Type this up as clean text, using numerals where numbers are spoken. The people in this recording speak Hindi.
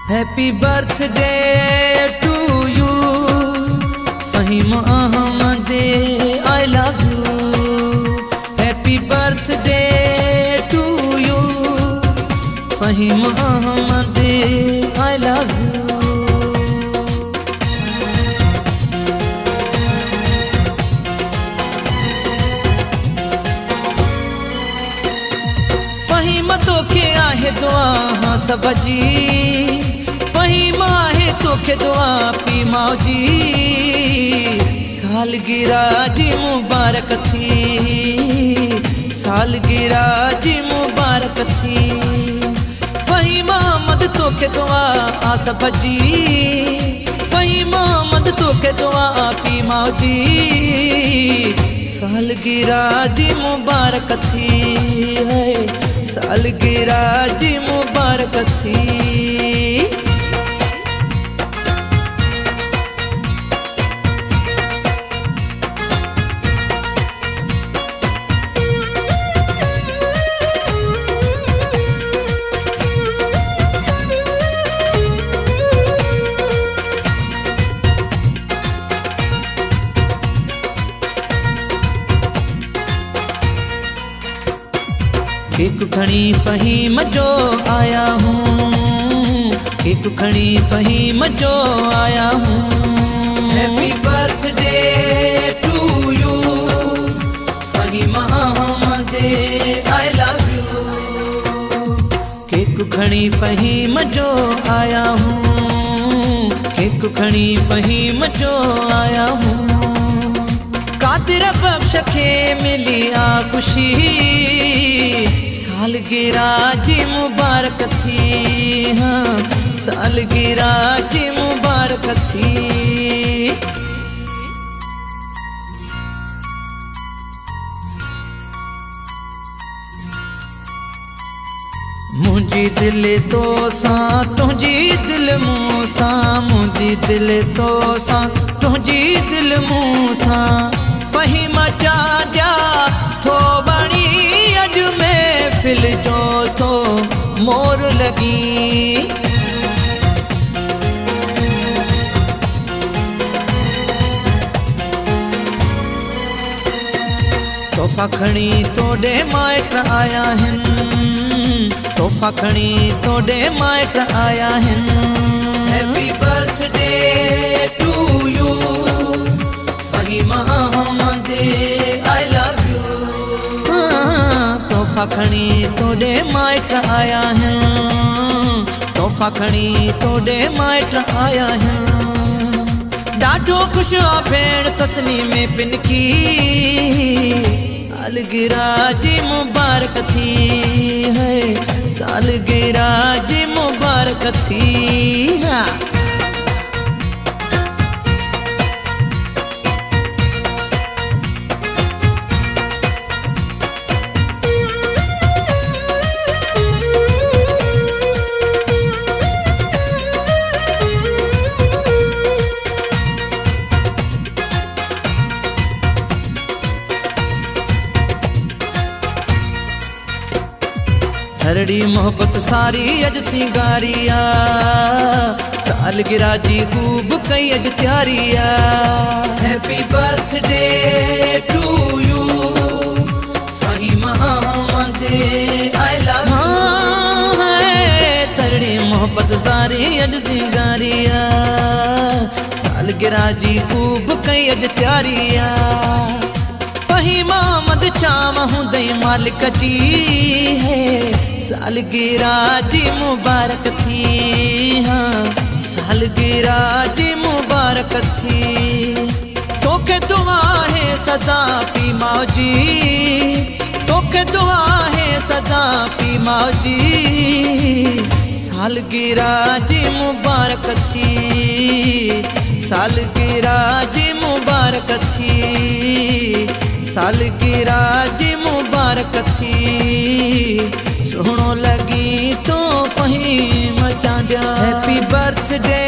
Happy birthday to you Faheem Ahmed, I love you. Happy birthday to you Faheem Ahmed, I love you. Fahim तोखे आहे दुआ हाँ सब जी, फहीम आहे तोखे दुआ पी माओ जी। सालगिरह जी मुबारक थी, सालगिरह जी मुबारक थी। फहीम अहमद तोखे दुआ आ सब जी, फहीम अहमद तोखे दुआ पी माओ जी। सालगिरह जी मुबारक थी है, सालगिरह जी मुबारक थी। केक खड़ी फहीम जो आया हूँ, केक खड़ी फहीम जो आया हूँ। Happy birthday to you Faheem Ahmed, I love you. Cake खड़ी फहीम जो आया हूँ, केक खड़ी फहीम जो आया हूँ। कादिर बख्श के मिली आ खुशी, सालगिरह जी मुबारक थी हाँ, सालगिरह जी मुबारक थी। मुझी दिल तो सा तुझी दिल मूं सा, मुझी दिल तो सा तुझी दिल मूं सा। फहीम जा जा थो बणी अज में फिल जो थो मोर लगी। तोहफा खणी तोड़े माइट आया हिन, तोहफा खणी तोड़े माइट आया हिन। Happy birthday to you Faheem Ahmed, I love you. तोहफा खणी तोड़े माइट आया है, तोहफा खणी तोड़े माइट आया है। ॾाढो ख़ुशि आ भेण तस्नी में पिनकी, सालगिरह जी मुबारक थी है, सालगिरह जी मुबारक थी हाँ। थरड़ी मोहब्बत सारी अज सिंगारिया, सालगिरह जी खूब कई अज त्यारिया। Happy birthday to you Faheem Ahmed, I love you. थरड़ी मोहब्बत सारी अज सिंगारिया, सालगिरह जी खूब कई अज त्यारिया। फहीम अहमद चाम हुंदई मालिक जी है, सालगिरह जी मुबारक थी हाँ, सालगिरह जी मुबारक थी। तोखे दुआ है सदा पी माओ जी, तोखे दुआ है सदा पी माओ जी। सालगिरह जी मुबारक थी, सालगिरह जी मुबारक थी, सालगिरह जी मुबारक थी। सोहणो लगी तो फहीम चांडिया। Happy birthday